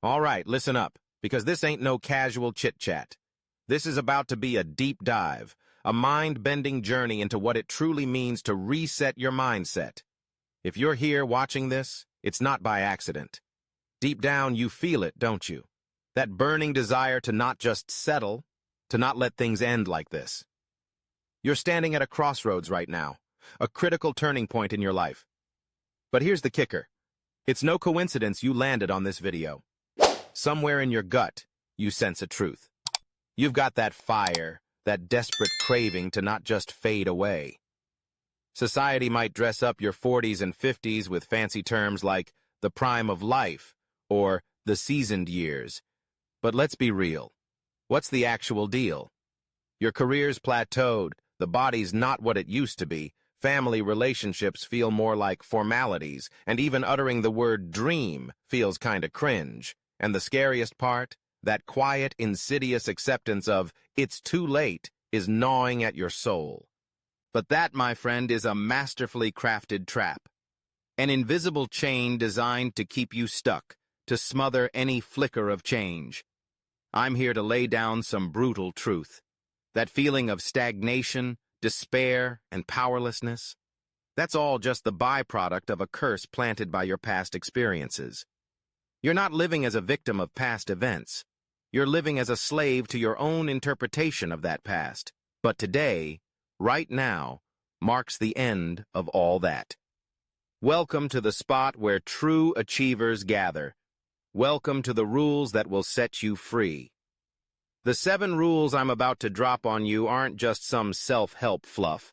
All right, listen up, because this ain't no casual chit-chat. This is about to be a deep dive, a mind-bending journey into what it truly means to reset your mindset. If you're here watching this, it's not by accident. Deep down, you feel it, don't you? That burning desire to not just settle, to not let things end like this. You're standing at a crossroads right now, a critical turning point in your life. But here's the kicker. It's no coincidence you landed on this video. Somewhere in your gut, you sense a truth. You've got that fire, that desperate craving to not just fade away. Society might dress up your 40s and 50s with fancy terms like the prime of life or the seasoned years. But let's be real. What's the actual deal? Your career's plateaued, the body's not what it used to be, family relationships feel more like formalities, and even uttering the word dream feels kinda cringe. And the scariest part, that quiet, insidious acceptance of it's too late is gnawing at your soul. But that, my friend, is a masterfully crafted trap. An invisible chain designed to keep you stuck, to smother any flicker of change. I'm here to lay down some brutal truth. That feeling of stagnation, despair, and powerlessness, that's all just the byproduct of a curse planted by your past experiences. You're not living as a victim of past events. You're living as a slave to your own interpretation of that past. But today, right now, marks the end of all that. Welcome to the spot where true achievers gather. Welcome to the rules that will set you free. The 7 rules I'm about to drop on you aren't just some self-help fluff.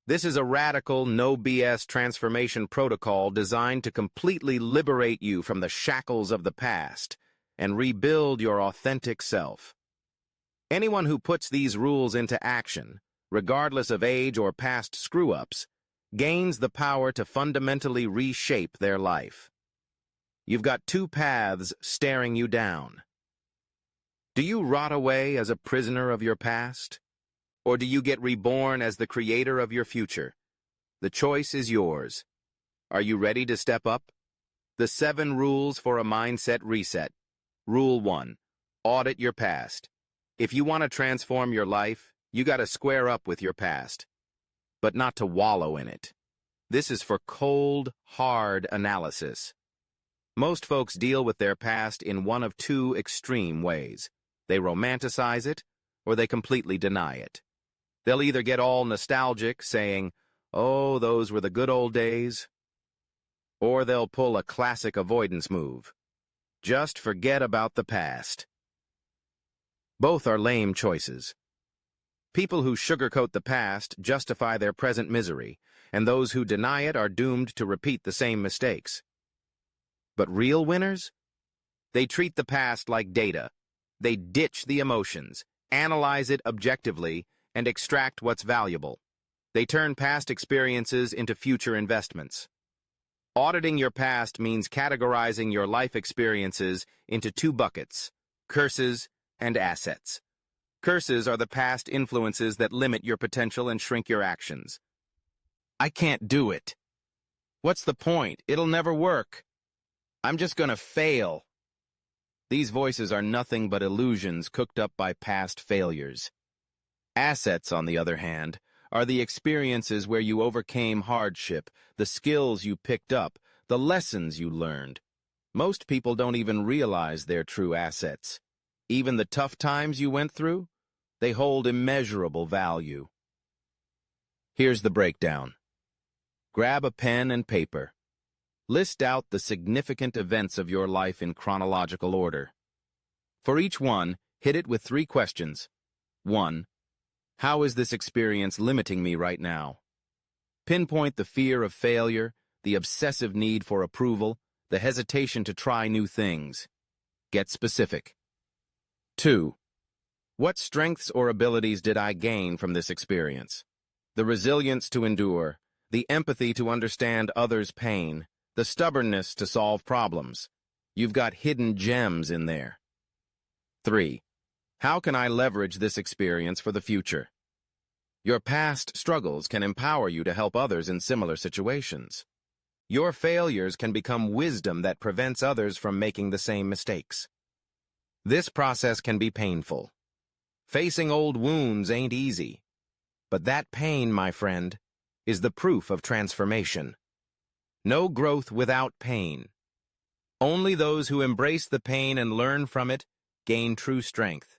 This is a radical, no-BS transformation protocol designed to completely liberate you from the shackles of the past and rebuild your authentic self. Anyone who puts these rules into action, regardless of age or past screw-ups, gains the power to fundamentally reshape their life. You've got 2 paths staring you down. Do you rot away as a prisoner of your past? Or do you get reborn as the creator of your future? The choice is yours. Are you ready to step up? The 7 rules for a mindset reset. Rule 1. Audit your past. If you want to transform your life, you got to square up with your past. But not to wallow in it. This is for cold, hard analysis. Most folks deal with their past in one of 2 extreme ways. They romanticize it, or they completely deny it. They'll either get all nostalgic, saying, "Oh, those were the good old days," or they'll pull a classic avoidance move. Just forget about the past. Both are lame choices. People who sugarcoat the past justify their present misery, and those who deny it are doomed to repeat the same mistakes. But real winners? They treat the past like data. They ditch the emotions, analyze it objectively, and extract what's valuable. They turn past experiences into future investments. Auditing your past means categorizing your life experiences into 2 buckets, curses and assets. Curses are the past influences that limit your potential and shrink your actions. I can't do it. What's the point? It'll never work. I'm just gonna fail. These voices are nothing but illusions cooked up by past failures. Assets, on the other hand, are the experiences where you overcame hardship, the skills you picked up, the lessons you learned. Most people don't even realize they're true assets. Even the tough times you went through, they hold immeasurable value. Here's the breakdown. Grab a pen and paper. List out the significant events of your life in chronological order. For each one, hit it with 3 questions. 1. How is this experience limiting me right now? Pinpoint the fear of failure, the obsessive need for approval, the hesitation to try new things. Get specific. 2. What strengths or abilities did I gain from this experience? The resilience to endure, the empathy to understand others' pain, the stubbornness to solve problems. You've got hidden gems in there. 3. How can I leverage this experience for the future? Your past struggles can empower you to help others in similar situations. Your failures can become wisdom that prevents others from making the same mistakes. This process can be painful. Facing old wounds ain't easy. But that pain, my friend, is the proof of transformation. No growth without pain. Only those who embrace the pain and learn from it gain true strength.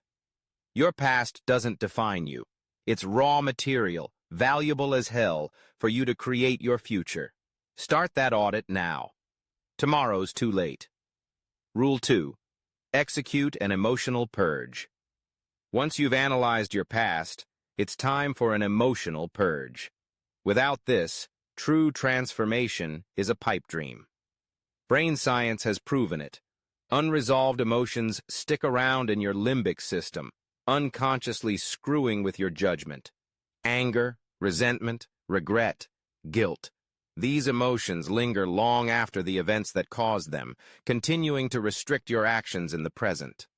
Your past doesn't define you. It's raw material, valuable as hell, for you to create your future. Start that audit now. Tomorrow's too late. Rule 2. Execute an emotional purge. Once you've analyzed your past, it's time for an emotional purge. Without this, true transformation is a pipe dream. Brain science has proven it. Unresolved emotions stick around in your limbic system, unconsciously screwing with your judgment. Anger, resentment, regret, guilt. These emotions linger long after the events that caused them, continuing to restrict your actions in the present.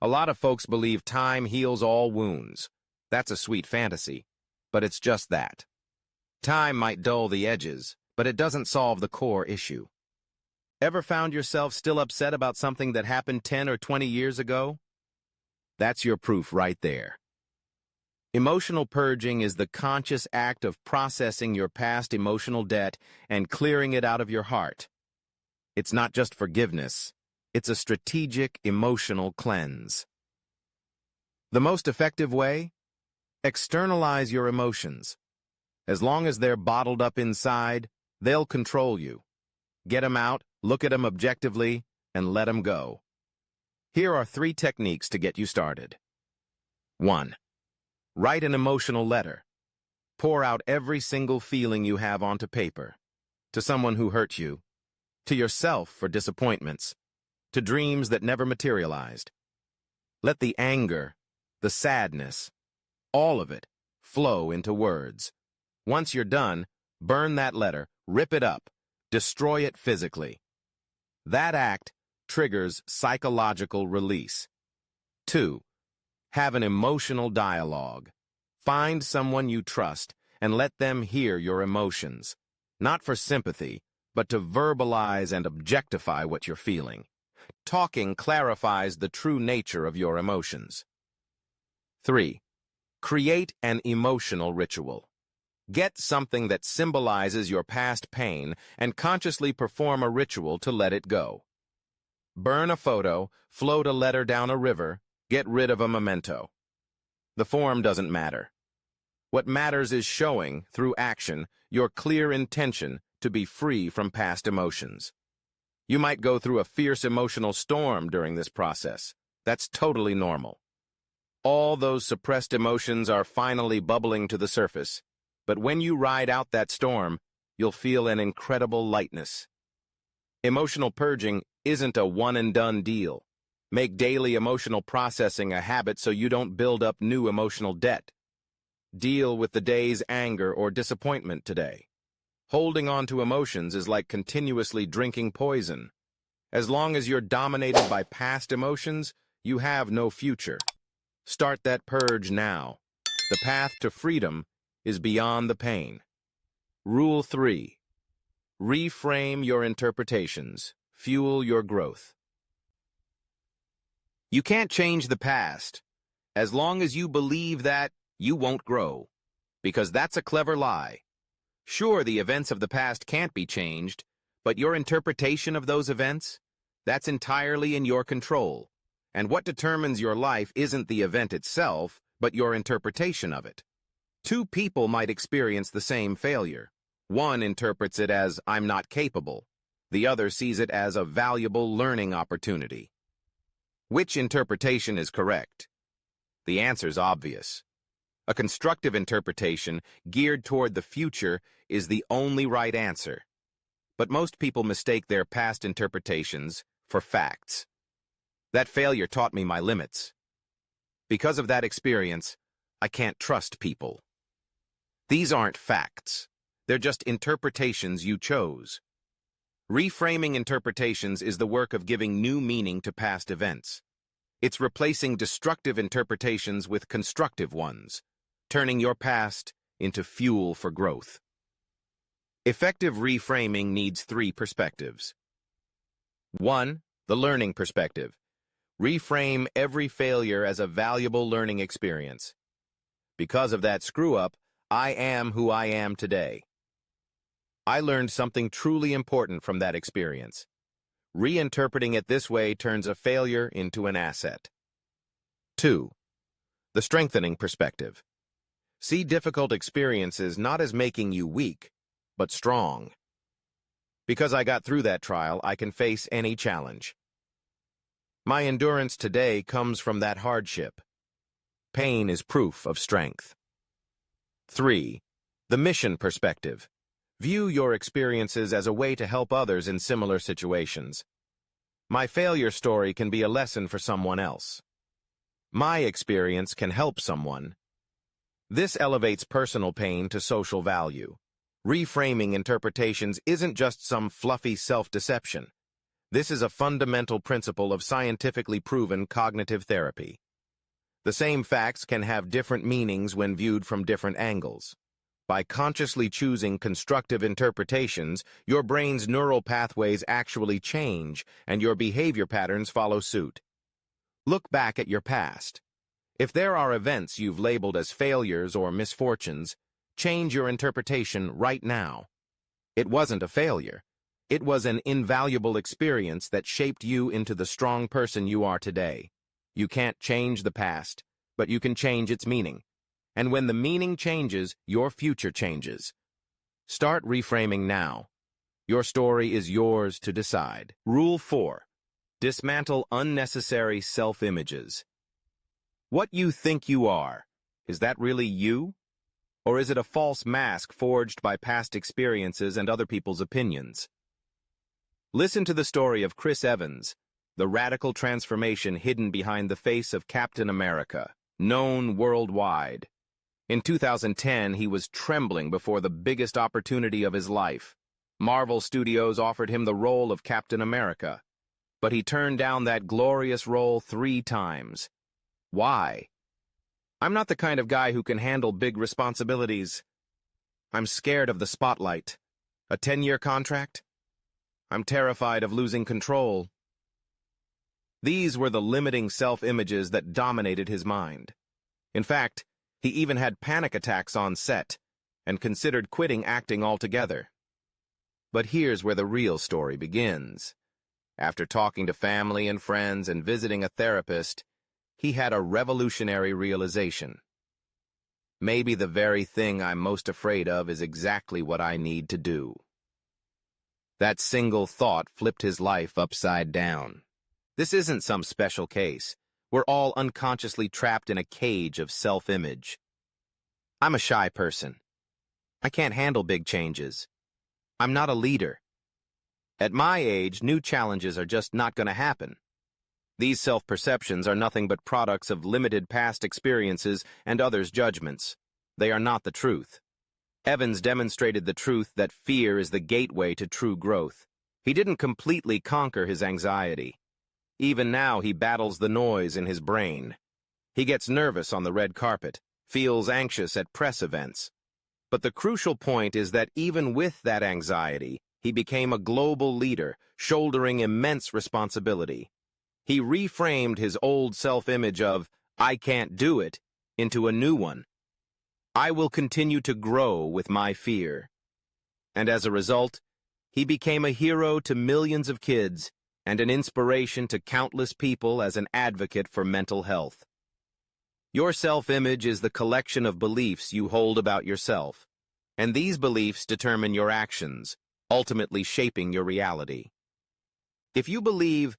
A lot of folks believe time heals all wounds. That's a sweet fantasy, but it's just that. Time might dull the edges, but it doesn't solve the core issue. Ever found yourself still upset about something that happened 10 or 20 years ago? That's your proof right there. Emotional purging is the conscious act of processing your past emotional debt and clearing it out of your heart. It's not just forgiveness, it's a strategic emotional cleanse. The most effective way? Externalize your emotions. As long as they're bottled up inside, they'll control you. Get them out, look at them objectively, and let them go. Here are 3 techniques to get you started. 1. Write an emotional letter. Pour out every single feeling you have onto paper. To someone who hurt you. To yourself for disappointments. To dreams that never materialized. Let the anger, the sadness, all of it, flow into words. Once you're done, burn that letter, rip it up, destroy it physically. That act triggers psychological release. 2. Have an emotional dialogue. Find someone you trust and let them hear your emotions. Not for sympathy, but to verbalize and objectify what you're feeling. Talking clarifies the true nature of your emotions. 3. Create an emotional ritual. Get something that symbolizes your past pain and consciously perform a ritual to let it go. Burn a photo, float a letter down a river, get rid of a memento. The form doesn't matter. What matters is showing, through action, your clear intention to be free from past emotions. You might go through a fierce emotional storm during this process. That's totally normal. All those suppressed emotions are finally bubbling to the surface. But when you ride out that storm, you'll feel an incredible lightness. Emotional purging isn't a one-and-done deal. Make daily emotional processing a habit so you don't build up new emotional debt. Deal with the day's anger or disappointment today. Holding on to emotions is like continuously drinking poison. As long as you're dominated by past emotions, you have no future. Start that purge now. The path to freedom is beyond the pain. Rule 3. Reframe your interpretations. Fuel your growth. You can't change the past. As long as you believe that, you won't grow. Because that's a clever lie. Sure, the events of the past can't be changed, but your interpretation of those events? That's entirely in your control. And what determines your life isn't the event itself, but your interpretation of it. 2 people might experience the same failure. One interprets it as, "I'm not capable." The other sees it as a valuable learning opportunity. Which interpretation is correct? The answer's obvious. A constructive interpretation, geared toward the future, is the only right answer. But most people mistake their past interpretations for facts. That failure taught me my limits. Because of that experience, I can't trust people. These aren't facts. They're just interpretations you chose. Reframing interpretations is the work of giving new meaning to past events. It's replacing destructive interpretations with constructive ones, turning your past into fuel for growth. Effective reframing needs three perspectives. 1. The learning perspective. Reframe every failure as a valuable learning experience. Because of that screw-up, I am who I am today. I learned something truly important from that experience. Reinterpreting it this way turns a failure into an asset. 2. The strengthening perspective. See difficult experiences not as making you weak, but strong. Because I got through that trial, I can face any challenge. My endurance today comes from that hardship. Pain is proof of strength. 3. The mission perspective. View your experiences as a way to help others in similar situations. My failure story can be a lesson for someone else. My experience can help someone. This elevates personal pain to social value. Reframing interpretations isn't just some fluffy self-deception. This is a fundamental principle of scientifically proven cognitive therapy. The same facts can have different meanings when viewed from different angles. By consciously choosing constructive interpretations, your brain's neural pathways actually change, and your behavior patterns follow suit. Look back at your past. If there are events you've labeled as failures or misfortunes, change your interpretation right now. It wasn't a failure. It was an invaluable experience that shaped you into the strong person you are today. You can't change the past, but you can change its meaning. And when the meaning changes, your future changes. Start reframing now. Your story is yours to decide. Rule 4. Dismantle unnecessary self-images. What you think you are, is that really you? Or is it a false mask forged by past experiences and other people's opinions? Listen to the story of Chris Evans, the radical transformation hidden behind the face of Captain America, known worldwide. In 2010, he was trembling before the biggest opportunity of his life. Marvel Studios offered him the role of Captain America, but he turned down that glorious role 3 times. Why? I'm not the kind of guy who can handle big responsibilities. I'm scared of the spotlight. A 10-year contract? I'm terrified of losing control. These were the limiting self-images that dominated his mind. In fact, he even had panic attacks on set and considered quitting acting altogether. But here's where the real story begins. After talking to family and friends and visiting a therapist, he had a revolutionary realization. Maybe the very thing I'm most afraid of is exactly what I need to do. That single thought flipped his life upside down. This isn't some special case. We're all unconsciously trapped in a cage of self-image. I'm a shy person. I can't handle big changes. I'm not a leader. At my age, new challenges are just not going to happen. These self-perceptions are nothing but products of limited past experiences and others' judgments. They are not the truth. Evans demonstrated the truth that fear is the gateway to true growth. He didn't completely conquer his anxiety. Even now, he battles the noise in his brain. He gets nervous on the red carpet, feels anxious at press events. But the crucial point is that even with that anxiety, he became a global leader, shouldering immense responsibility. He reframed his old self-image of, "I can't do it," into a new one. "I will continue to grow with my fear." And as a result, he became a hero to millions of kids and an inspiration to countless people as an advocate for mental health. Your self-image is the collection of beliefs you hold about yourself, and these beliefs determine your actions, ultimately shaping your reality. If you believe,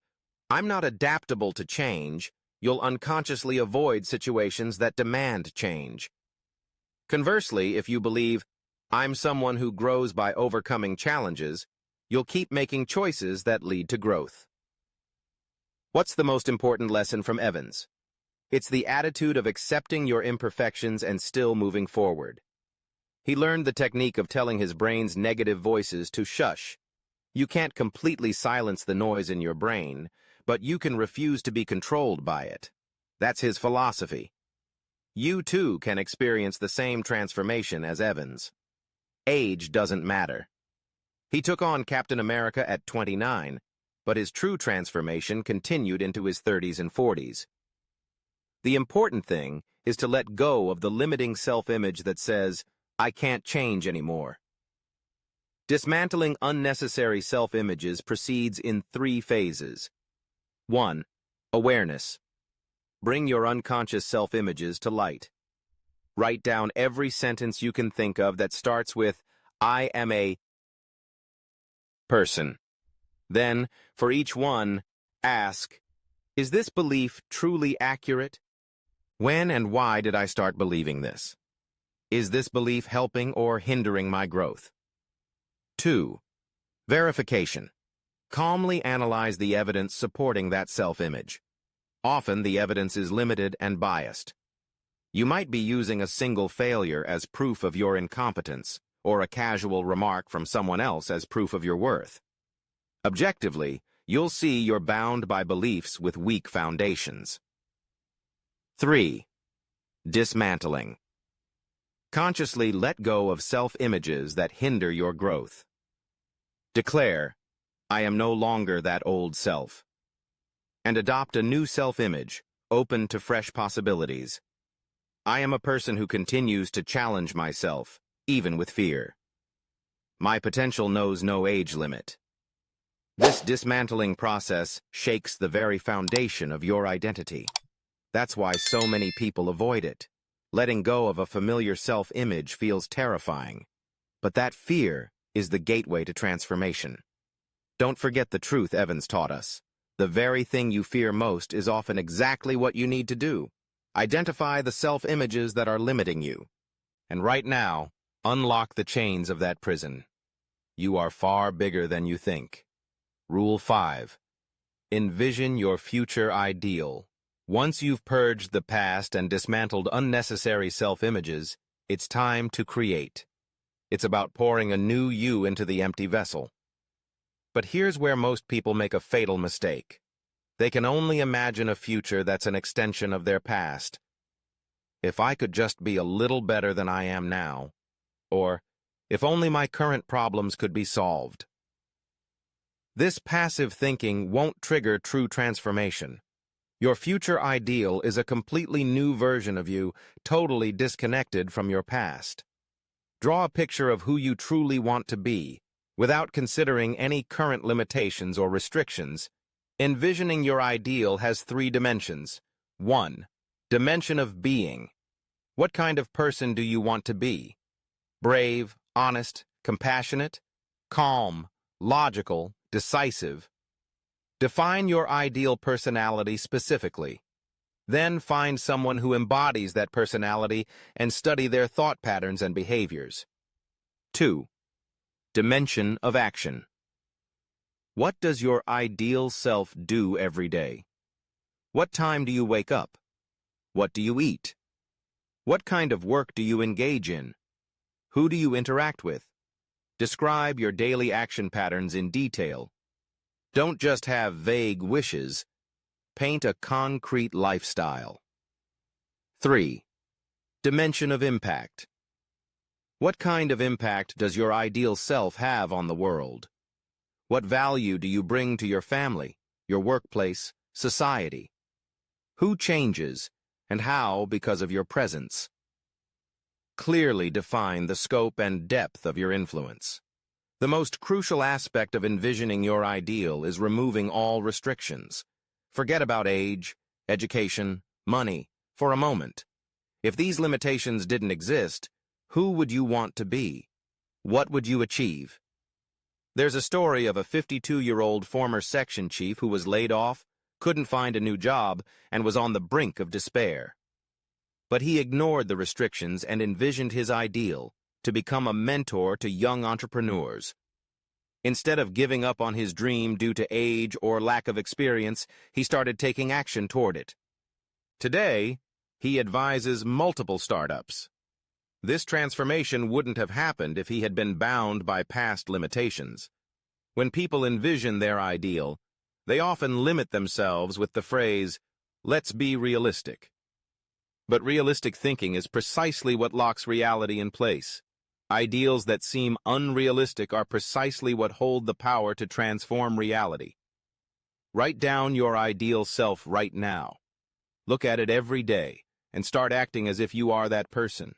"I'm not adaptable to change," you'll unconsciously avoid situations that demand change. Conversely, if you believe, "I'm someone who grows by overcoming challenges," you'll keep making choices that lead to growth. What's the most important lesson from Evans? It's the attitude of accepting your imperfections and still moving forward. He learned the technique of telling his brain's negative voices to shush. You can't completely silence the noise in your brain, but you can refuse to be controlled by it. That's his philosophy. You too can experience the same transformation as Evans. Age doesn't matter. He took on Captain America at 29, but his true transformation continued into his 30s and 40s. The important thing is to let go of the limiting self-image that says, "I can't change anymore." Dismantling unnecessary self-images proceeds in 3 phases. 1. Awareness. Bring your unconscious self-images to light. Write down every sentence you can think of that starts with, "I am a person." Then, for each one, ask, is this belief truly accurate? When and why did I start believing this? Is this belief helping or hindering my growth? 2. Verification. Calmly analyze the evidence supporting that self-image. Often the evidence is limited and biased. You might be using a single failure as proof of your incompetence, or a casual remark from someone else as proof of your worth. Objectively, you'll see you're bound by beliefs with weak foundations. 3. Dismantling. Consciously let go of self-images that hinder your growth. Declare, "I am no longer that old self," and adopt a new self-image, open to fresh possibilities. I am a person who continues to challenge myself, even with fear. My potential knows no age limit. This dismantling process shakes the very foundation of your identity. That's why so many people avoid it. Letting go of a familiar self-image feels terrifying. But that fear is the gateway to transformation. Don't forget the truth Evans taught us. The very thing you fear most is often exactly what you need to do. Identify the self-images that are limiting you. And right now, unlock the chains of that prison. You are far bigger than you think. Rule 5. Envision your future ideal. Once you've purged the past and dismantled unnecessary self-images, it's time to create. It's about pouring a new you into the empty vessel. But here's where most people make a fatal mistake. They can only imagine a future that's an extension of their past. If I could just be a little better than I am now, or if only my current problems could be solved. This passive thinking won't trigger true transformation. Your future ideal is a completely new version of you, totally disconnected from your past. Draw a picture of who you truly want to be, without considering any current limitations or restrictions. Envisioning your ideal has 3 dimensions. 1. Dimension of being. What kind of person do you want to be? Brave, honest, compassionate, calm, logical, decisive. Define your ideal personality specifically. Then find someone who embodies that personality and study their thought patterns and behaviors. 2. Dimension of action. What does your ideal self do every day? What time do you wake up? What do you eat? What kind of work do you engage in? Who do you interact with? Describe your daily action patterns in detail. Don't just have vague wishes. Paint a concrete lifestyle. 3. Dimension of impact. What kind of impact does your ideal self have on the world? What value do you bring to your family, your workplace, society? Who changes, and how because of your presence? Clearly define the scope and depth of your influence. The most crucial aspect of envisioning your ideal is removing all restrictions. Forget about age, education, money, for a moment. If these limitations didn't exist, who would you want to be? What would you achieve? There's a story of a 52-year-old former section chief who was laid off, couldn't find a new job, and was on the brink of despair. But he ignored the restrictions and envisioned his ideal, to become a mentor to young entrepreneurs. Instead of giving up on his dream due to age or lack of experience, he started taking action toward it. Today, he advises multiple startups. This transformation wouldn't have happened if he had been bound by past limitations. When people envision their ideal, they often limit themselves with the phrase, "Let's be realistic." But realistic thinking is precisely what locks reality in place. Ideals that seem unrealistic are precisely what hold the power to transform reality. Write down your ideal self right now. Look at it every day and start acting as if you are that person.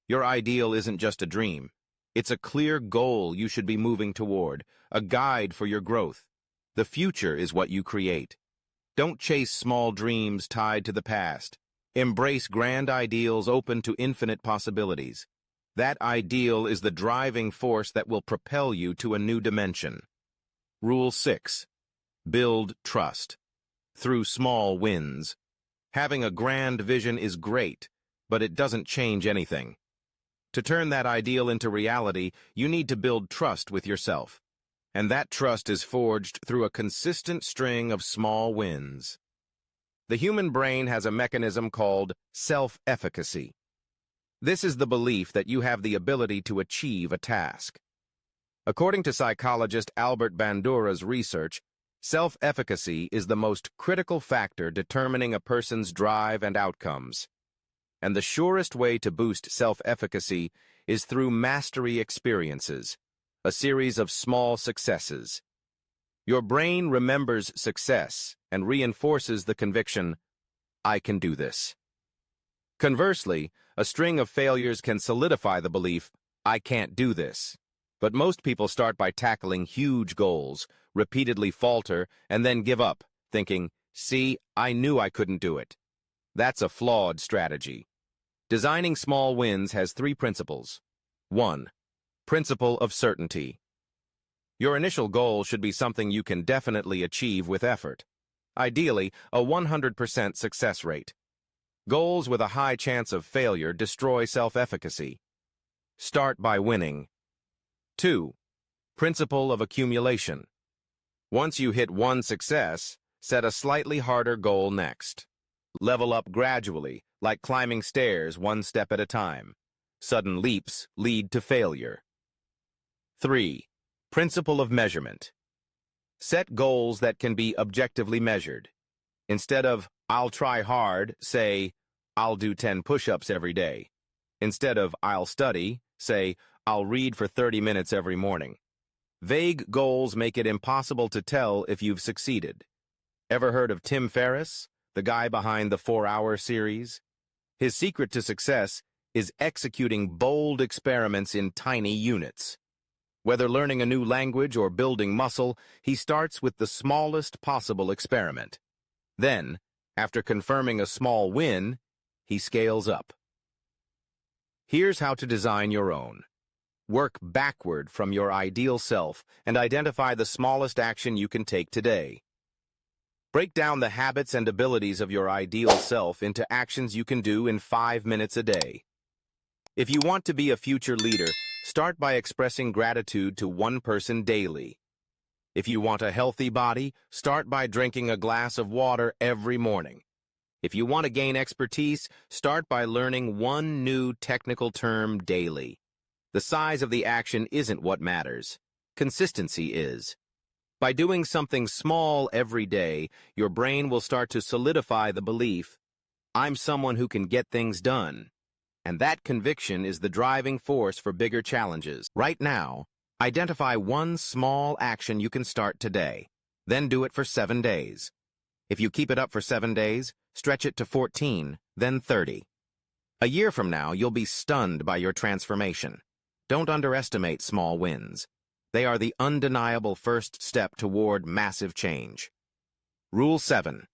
Your ideal isn't just a dream. It's a clear goal you should be moving toward, a guide for your growth. The future is what you create. Don't chase small dreams tied to the past. Embrace grand ideals open to infinite possibilities. That ideal is the driving force that will propel you to a new dimension. Rule 6. Build trust. Through small wins. Having a grand vision is great, but it doesn't change anything. To turn that ideal into reality, you need to build trust with yourself. And that trust is forged through a consistent string of small wins. The human brain has a mechanism called self-efficacy. This is the belief that you have the ability to achieve a task. According to psychologist Albert Bandura's research, self-efficacy is the most critical factor determining a person's drive and outcomes. And the surest way to boost self-efficacy is through mastery experiences, a series of small successes. Your brain remembers success and reinforces the conviction, I can do this. Conversely, a string of failures can solidify the belief, I can't do this. But most people start by tackling huge goals, repeatedly falter, and then give up, thinking, see, I knew I couldn't do it. That's a flawed strategy. Designing small wins has 3 principles. 1. Principle of certainty. Your initial goal should be something you can definitely achieve with effort. Ideally, a 100% success rate. Goals with a high chance of failure destroy self-efficacy. Start by winning. 2. Principle of accumulation. Once you hit one success, set a slightly harder goal next. Level up gradually, like climbing stairs one step at a time. Sudden leaps lead to failure. 3. Principle of measurement. Set goals that can be objectively measured. Instead of, I'll try hard, say, I'll do 10 push-ups every day. Instead of, I'll study, say, I'll read for 30 minutes every morning. Vague goals make it impossible to tell if you've succeeded. Ever heard of Tim Ferriss, the guy behind the 4-Hour series? His secret to success is executing bold experiments in tiny units. Whether learning a new language or building muscle, he starts with the smallest possible experiment. Then, after confirming a small win, he scales up. Here's how to design your own. Work backward from your ideal self and identify the smallest action you can take today. Break down the habits and abilities of your ideal self into actions you can do in 5 minutes a day. If you want to be a future leader, start by expressing gratitude to one person daily. If you want a healthy body, start by drinking a glass of water every morning. If you want to gain expertise, start by learning one new technical term daily. The size of the action isn't what matters. Consistency is. By doing something small every day, your brain will start to solidify the belief, I'm someone who can get things done. And that conviction is the driving force for bigger challenges. Right now, identify one small action you can start today. Then do it for 7 days. If you keep it up for 7 days, stretch it to 14, then 30. A year from now, you'll be stunned by your transformation. Don't underestimate small wins. They are the undeniable first step toward massive change. Rule 7.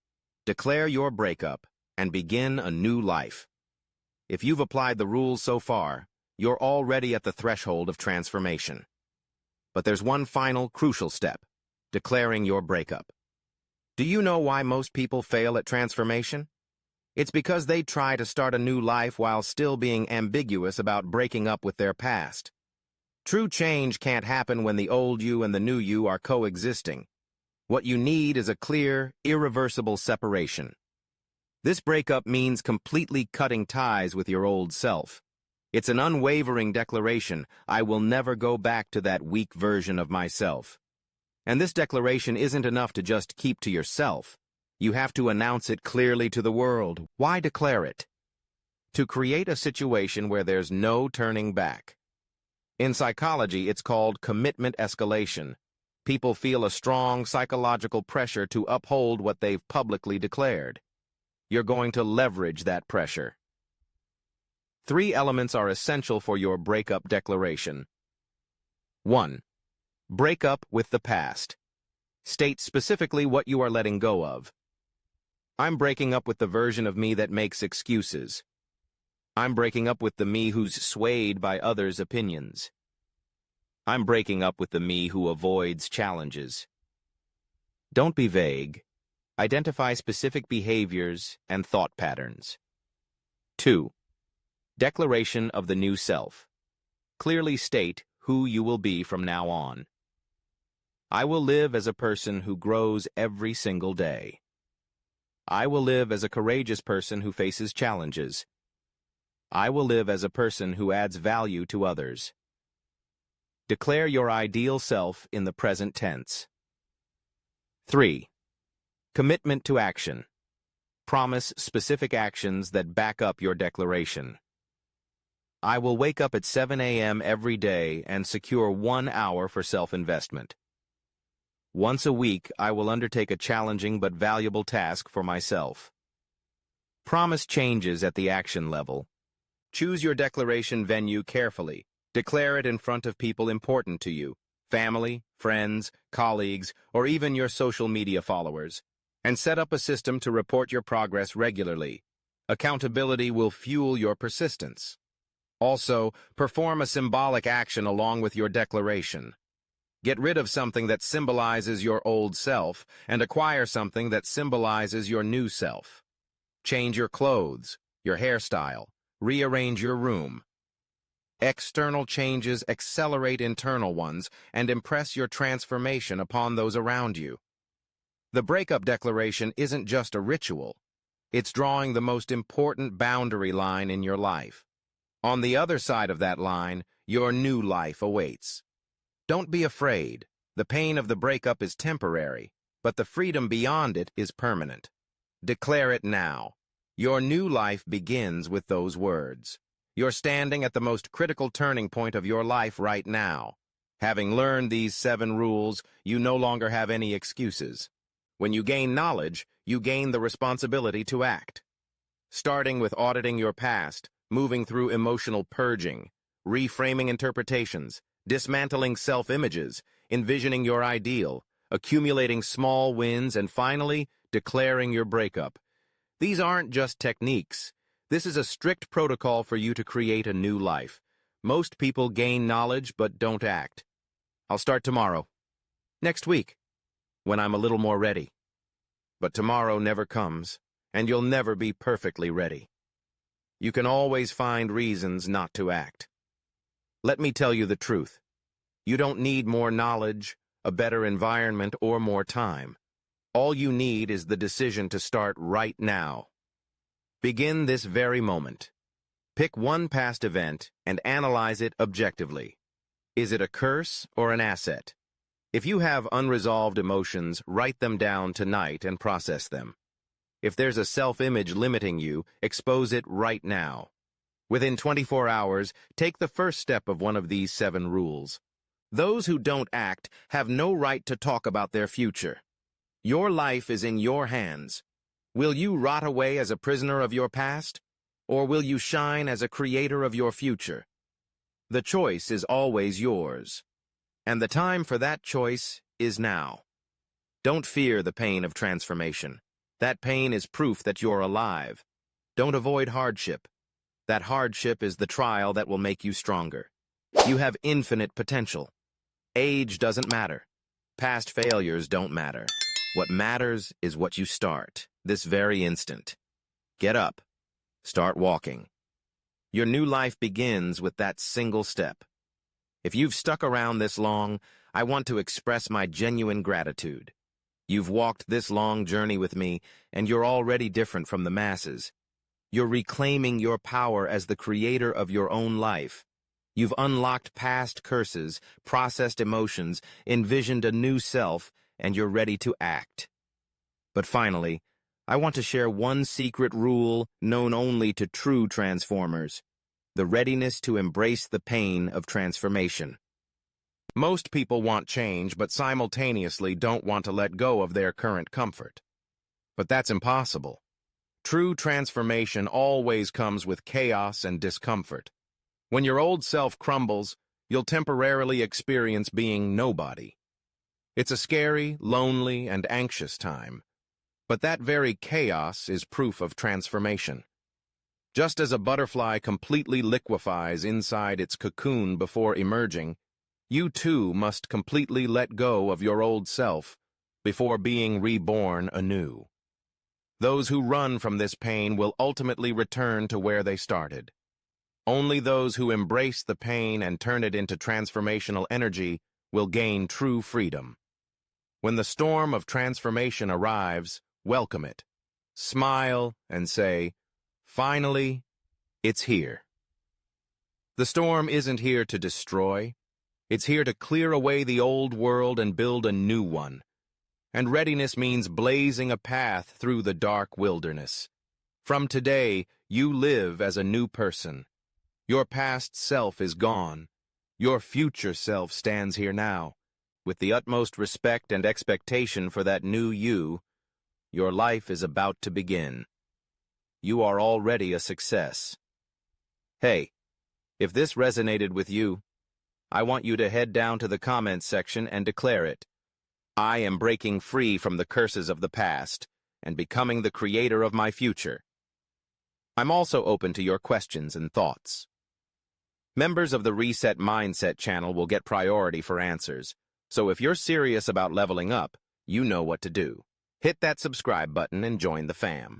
Declare your breakup and begin a new life. If you've applied the rules so far, you're already at the threshold of transformation. But there's one final crucial step, declaring your breakup. Do you know why most people fail at transformation? It's because they try to start a new life while still being ambiguous about breaking up with their past. True change can't happen when the old you and the new you are coexisting. What you need is a clear, irreversible separation. This breakup means completely cutting ties with your old self. It's an unwavering declaration, I will never go back to that weak version of myself. And this declaration isn't enough to just keep to yourself. You have to announce it clearly to the world. Why declare it? To create a situation where there's no turning back. In psychology, it's called commitment escalation. People feel a strong psychological pressure to uphold what they've publicly declared. You're going to leverage that pressure. 3 elements are essential for your breakup declaration. 1. Break up with the past. State specifically what you are letting go of. I'm breaking up with the version of me that makes excuses. I'm breaking up with the me who's swayed by others' opinions. I'm breaking up with the me who avoids challenges. Don't be vague. Identify specific behaviors and thought patterns. 2. Declaration of the new self. Clearly state who you will be from now on. I will live as a person who grows every single day. I will live as a courageous person who faces challenges. I will live as a person who adds value to others. Declare your ideal self in the present tense. 3. Commitment to action. Promise specific actions that back up your declaration. I will wake up at 7 a.m. every day and secure 1 hour for self-investment. Once a week, I will undertake a challenging but valuable task for myself. Promise changes at the action level. Choose your declaration venue carefully. Declare it in front of people important to you, family, friends, colleagues, or even your social media followers, and set up a system to report your progress regularly. Accountability will fuel your persistence. Also, perform a symbolic action along with your declaration. Get rid of something that symbolizes your old self and acquire something that symbolizes your new self. Change your clothes, your hairstyle, rearrange your room. External changes accelerate internal ones and impress your transformation upon those around you. The breakup declaration isn't just a ritual. It's drawing the most important boundary line in your life. On the other side of that line, your new life awaits. Don't be afraid. The pain of the breakup is temporary, but the freedom beyond it is permanent. Declare it now. Your new life begins with those words. You're standing at the most critical turning point of your life right now. Having learned these 7 rules, you no longer have any excuses. When you gain knowledge, you gain the responsibility to act. Starting with auditing your past, moving through emotional purging, reframing interpretations, dismantling self-images, envisioning your ideal, accumulating small wins, and finally, declaring your breakup. These aren't just techniques. This is a strict protocol for you to create a new life. Most people gain knowledge but don't act. I'll start tomorrow. Next week, when I'm a little more ready. But tomorrow never comes, and you'll never be perfectly ready. You can always find reasons not to act. Let me tell you the truth. You don't need more knowledge, a better environment, or more time. All you need is the decision to start right now. Begin this very moment. Pick one past event and analyze it objectively. Is it a curse or an asset? If you have unresolved emotions, write them down tonight and process them. If there's a self-image limiting you, expose it right now. Within 24 hours, take the first step of one of these 7 rules. Those who don't act have no right to talk about their future. Your life is in your hands. Will you rot away as a prisoner of your past, or will you shine as a creator of your future? The choice is always yours, and the time for that choice is now. Don't fear the pain of transformation. That pain is proof that you're alive. Don't avoid hardship. That hardship is the trial that will make you stronger. You have infinite potential. Age doesn't matter. Past failures don't matter. What matters is what you start, this very instant. Get up. Start walking. Your new life begins with that single step. If you've stuck around this long, I want to express my genuine gratitude. You've walked this long journey with me, and you're already different from the masses. You're reclaiming your power as the creator of your own life. You've unlocked past curses, processed emotions, envisioned a new self, and you're ready to act. But finally, I want to share one secret rule known only to true transformers. the readiness to embrace the pain of transformation. Most people want change, but simultaneously don't want to let go of their current comfort. But that's impossible. True transformation always comes with chaos and discomfort. When your old self crumbles, you'll temporarily experience being nobody. It's a scary, lonely, and anxious time. But that very chaos is proof of transformation. Just as a butterfly completely liquefies inside its cocoon before emerging, you too must completely let go of your old self before being reborn anew. Those who run from this pain will ultimately return to where they started. Only those who embrace the pain and turn it into transformational energy will gain true freedom. When the storm of transformation arrives, welcome it. Smile and say, "Finally, it's here." The storm isn't here to destroy. It's here to clear away the old world and build a new one. And readiness means blazing a path through the dark wilderness. From today, you live as a new person. Your past self is gone. Your future self stands here now. With the utmost respect and expectation for that new you, your life is about to begin. You are already a success. Hey, if this resonated with you, I want you to head down to the comments section and declare it. I am breaking free from the curses of the past and becoming the creator of my future. I'm also open to your questions and thoughts. Members of the Reset Mindset channel will get priority for answers, so if you're serious about leveling up, you know what to do. Hit that subscribe button and join the fam.